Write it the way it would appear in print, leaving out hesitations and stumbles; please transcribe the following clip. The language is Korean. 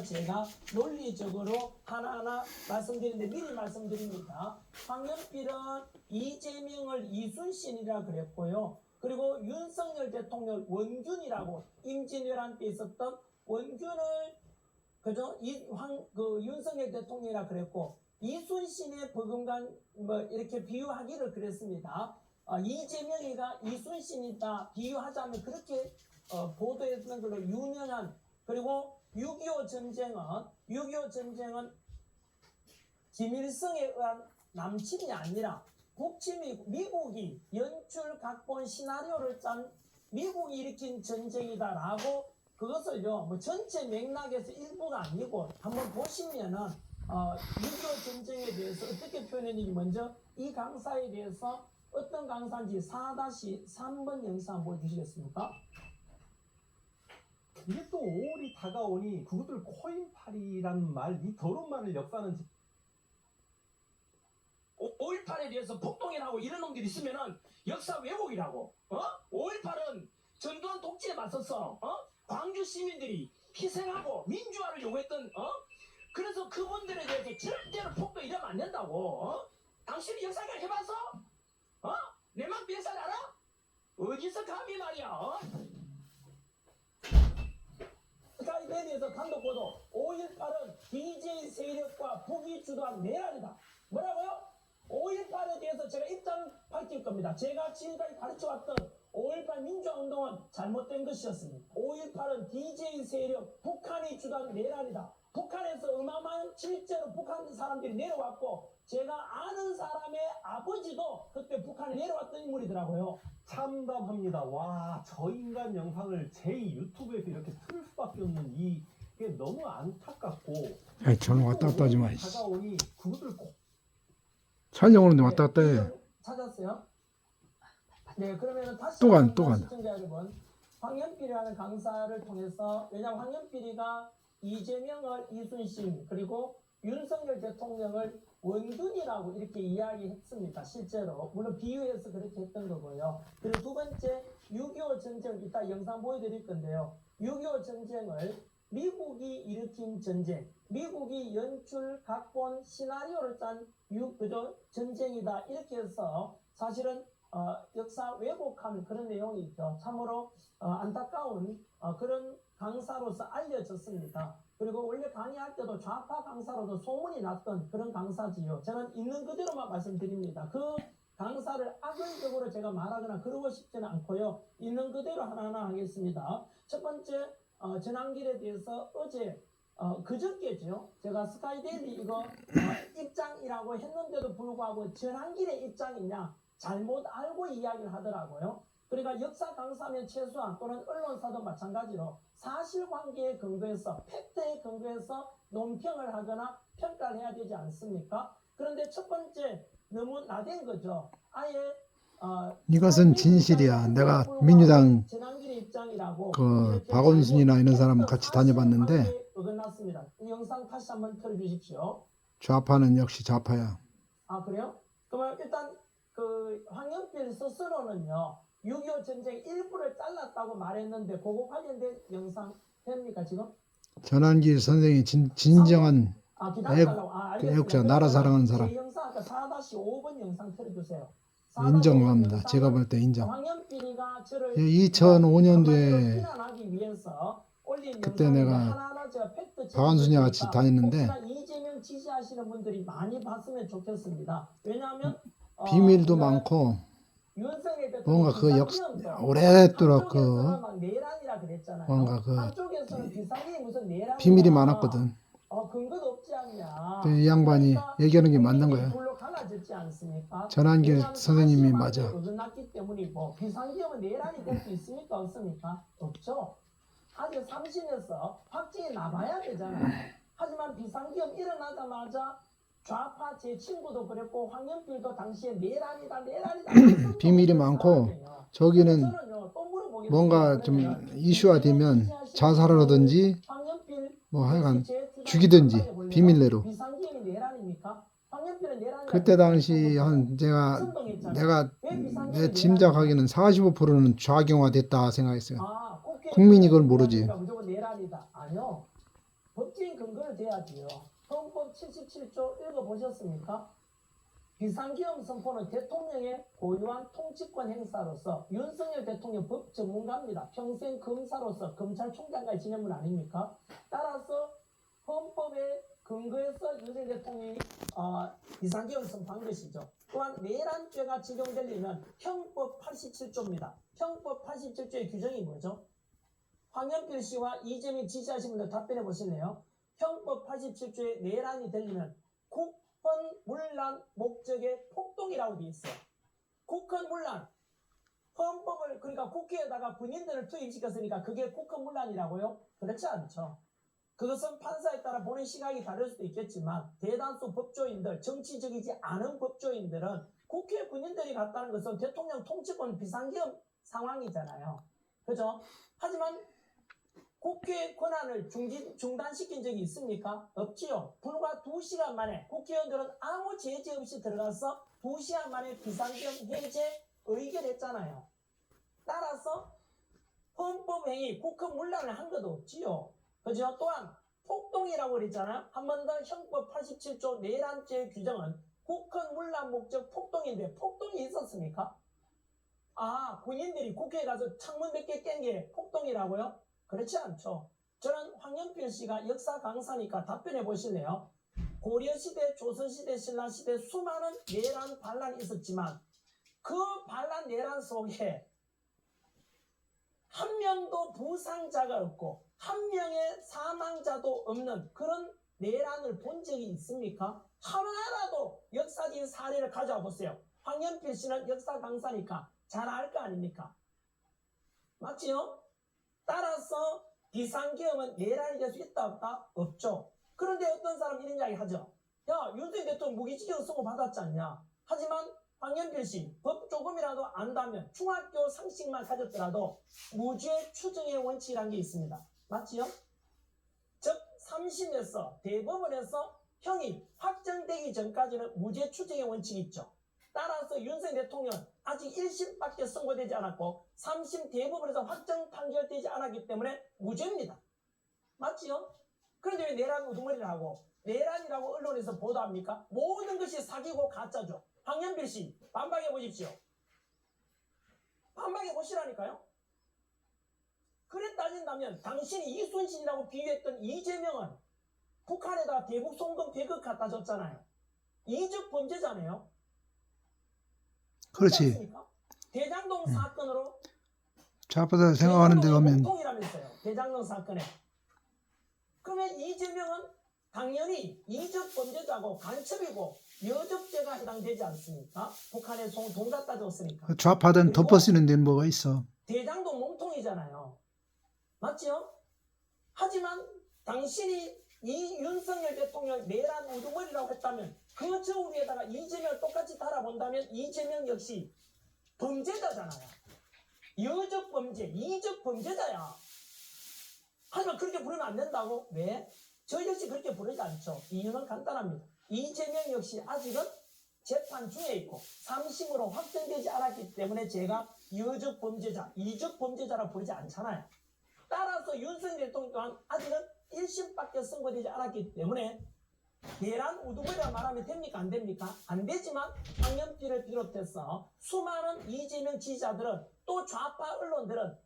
제가 논리적으로 하나하나 말씀드리는데 미리 말씀드립니다. 황연필은 이재명을 이순신이라 그랬고요. 그리고 윤석열 대통령 원균이라고 임진왜란 때 있었던 원균을 그죠? 윤석열 대통령이라 그랬고 이순신의 버금간 뭐 이렇게 비유하기를 그랬습니다. 이재명이가 이순신이다 비유하자면 그렇게 보도했던 걸로 유명한. 그리고 6.25 전쟁은 김일성에 의한 남침이 아니라 미국이 연출 각본 시나리오를 짠 미국이 일으킨 전쟁이다라고 그것을요 뭐 전체 맥락에서 일부가 아니고 한번 보시면은 6.25 전쟁에 대해서 어떻게 표현했는지 먼저 이 강사에 대해서 어떤 강사인지 4-3번 영상 한번 보여주시겠습니까? 이게 또 5월이 다가오니 그것들 코인팔이라는 말, 이 더러운 말을 역사는 5.18에 대해서 폭동이라고 이런 놈들이 있으면은 역사 왜곡이라고. 5.18은 전두환 독재에 맞서서 광주 시민들이 희생하고 민주화를 요구했던 그래서 그분들에 대해서 절대로 폭동 이러면 안 된다고. 당신이 역사를 해봐서? 내 맘 몇 살 알아? 어디서 감히 말이야? 스카이대에 대해서 단독 보도. 5.18은 DJ 세력과 북이 주도한 내란이다. 뭐라고요? 5.18에 대해서 제가 입장 밝힐 겁니다. 제가 지금까지 가르쳐왔던 5.18 민주화운동은 잘못된 것이었습니다. 5.18은 DJ 세력, 북한이 주도한 내란이다. 북한에서 어마어마한 실제로 북한 사람들이 내려왔고 제가 아는 사람의 아버지도 그때 북한에 내려왔던 인물이더라고요. 참담합니다. 와, 저 인간 영상을 제 유튜브에서 이렇게 틀 수밖에 없는 이게 너무 안타깝고. 야, 저는 왔다 갔다 하지 마. 다가오니 그것들 촬영하는데 왔다 갔다 해. 찾았어요? 네, 그러면 다시 또 간. 시청자 여러분, 황연필이라는 강사를 통해서 왜냐하면 황연필이가 이재명을 이순신 그리고 윤석열 대통령을 원균이라고 이렇게 이야기했습니다. 실제로 물론 비유해서 그렇게 했던 거고요. 그리고 두 번째 6.25 전쟁 이따 영상 보여드릴 건데요. 6.25 전쟁을 미국이 일으킨 전쟁, 미국이 연출 각본 시나리오를 짠 전쟁이다 이렇게 해서 사실은 역사 왜곡한 그런 내용이 있죠. 참으로 안타까운 그런 강사로서 알려졌습니다. 그리고 원래 강의할 때도 좌파 강사로도 소문이 났던 그런 강사지요. 저는 있는 그대로만 말씀드립니다. 그 강사를 악의적으로 제가 말하거나 그러고 싶지는 않고요. 있는 그대로 하나하나 하겠습니다. 첫 번째 전환길에 대해서 어제 그저께죠. 제가 스카이데일리 이거 입장이라고 했는데도 불구하고 전환길의 입장이냐 잘못 알고 이야기를 하더라고요. 그러니까 역사 강사면 최소한 또는 언론사도 마찬가지로 사실관계에 근거해서 팩트에 근거해서 논평을 하거나 평가를 해야 되지 않습니까? 그런데 첫 번째 너무 나댄 거죠. 아예 이것은 진실이야. 내가 민주당 그 박원순이나 이런 사람 같이 다녀봤는데 어긋났습니다. 이 영상 다시 한번 틀어주십시오. 좌파는 역시 좌파야. 아 그래요? 그러면 일단 그 황연필 스스로는요 6.25 전쟁 일부를 잘랐다고 말했는데 그거 관련된 영상 됩니까 지금? 전환길 선생이 진정한 애국자, 나라 사랑하는 사람. 제 영상 아까 4-5번 영상 틀어주세요. 인정합니다. 제가 볼 때 인정. 황연필이가 저를 2005년도에 그때 내가 박원순이와 같이 다녔는데 이재명 지지하시는 분들이 많이 봤으면 좋겠습니다. 왜냐하면 비밀도 많고 뭔가 그 오랫도록 그 뭔가 그 비밀이 많았거든. 근거도 없지 않냐. 이 양반이 얘기하는 게 맞는 거야. 전환길 선생님이 맞아. 어긋났기 때문이고 비상계엄은 내란이 될 수 있습니까 없습니까? 없죠. 아직 3심에서 확정이 나봐야 되잖아요. 하지만 비상계엄 일어나자마자 좌파 제 친구도 그랬고 황연필도 당시에 내란이다 비밀이 많고 저기는 뭔가 좀 이슈화 되면 자살하든지 뭐 하여간 죽이든지 비밀내로. 그때 당시 한 내가 내 짐작하기는 45%는 좌경화됐다 생각했어요. 국민이 그걸 모르지. 법적인 근거를 대야지요. 헌법 77조 읽어보셨습니까? 비상계엄 선포는 대통령의 고유한 통치권 행사로서 윤석열 대통령 법 전문가입니다. 평생 검사로서 검찰총장까지 지낸 분 아닙니까? 따라서 헌법의 근거에서 윤석열 대통령이 비상계엄 선포한 것이죠. 또한 내란죄가 적용되려면 형법 87조입니다. 형법 87조의 규정이 뭐죠? 황현필 씨와 이재명 지지하신 분들 답변해 보실래요? 형법 87조에 내란이 되려면 국헌문란 목적의 폭동이라고 되어 있어요. 국헌문란. 헌법을 그러니까 국회에다가 군인들을 투입시켰으니까 그게 국헌문란이라고요? 그렇지 않죠. 그것은 판사에 따라 보는 시각이 다를 수도 있겠지만 대다수 법조인들, 정치적이지 않은 법조인들은 국회 군인들이 갔다는 것은 대통령 통치권 비상계엄 상황이잖아요. 그죠? 하지만 국회 권한을 중단시킨 적이 있습니까? 없지요. 불과 2시간 만에 국회의원들은 아무 제재 없이 들어가서 2시간 만에 비상계엄 해제 의결했잖아요. 따라서 헌법행위 국헌문란을 한 것도 없지요. 그죠? 또한 폭동이라고 그랬잖아요. 한 번 더 형법 87조 내란죄 규정은 국헌문란 목적 폭동인데 폭동이 있었습니까? 군인들이 국회에 가서 창문 몇 개 깬 게 폭동이라고요? 그렇지 않죠. 저는 황현필 씨가 역사 강사니까 답변해 보실래요? 고려시대, 조선시대, 신라시대 수많은 내란 반란이 있었지만 그 반란 내란 속에 한 명도 부상자가 없고 한 명의 사망자도 없는 그런 내란을 본 적이 있습니까? 하나라도 역사적인 사례를 가져와 보세요. 황현필 씨는 역사 강사니까 잘 알 거 아닙니까? 맞지요? 따라서 비상계엄은 내란이 될 수 있다 없다? 없죠. 그런데 어떤 사람 이런 이야기 하죠. 야, 윤석열 대통령 무기징역 선고 받았지 않냐? 하지만 황현필 씨, 법 조금이라도 안다면 중학교 상식만 가졌더라도 무죄 추정의 원칙이라는 게 있습니다. 맞지요? 즉 3심에서 대법원에서 형이 확정되기 전까지는 무죄 추정의 원칙이 있죠. 따라서 윤석열 대통령 아직 1심밖에 선고되지 않았고 3심 대법원에서 확정 판결되지 않았기 때문에 무죄입니다. 맞지요? 그런데 왜 내란 우두머리를 하고 내란이라고 언론에서 보도합니까? 모든 것이 사기고 가짜죠. 황현필 씨 반박해 보십시오. 반박해 보시라니까요. 그래 따진다면 당신이 이순신이라고 비유했던 이재명은 북한에다 대북 송금 100억 갖다 줬잖아요. 이적 범죄자네요. 그렇지. 대장동 사건으로 좌파들 생각하는 데 가면 통이라면서요. 대장동 사건에. 그러면 이재명은 당연히 이적 범죄자고 간첩이고 여적죄가 해당되지 않습니까? 북한에 돈 갖다 줬으니까. 좌파들은 덮어쓰는 데는 뭐가 있어. 대장동 몸통이잖아요. 맞죠? 하지만 당신이 이 윤석열 대통령 내란 우두머리라고 했다면 그 저 위에다가 이재명을 똑같이 달아본다면 이재명 역시 범죄자잖아요. 여적 범죄, 이적 범죄자야. 하지만 그렇게 부르면 안 된다고? 왜? 저 역시 그렇게 부르지 않죠. 이유는 간단합니다. 이재명 역시 아직은 재판 중에 있고 3심으로 확정되지 않았기 때문에 제가 여적 범죄자, 이적 범죄자라 부르지 않잖아요. 따라서 윤석열 대통령 또한 아직은 1심밖에 선고되지 않았기 때문에 내란 우두머리라 말하면 됩니까? 안 됩니까? 안 되지만 황현필을 비롯해서 수많은 이재명 지지자들은 또 좌파 언론들은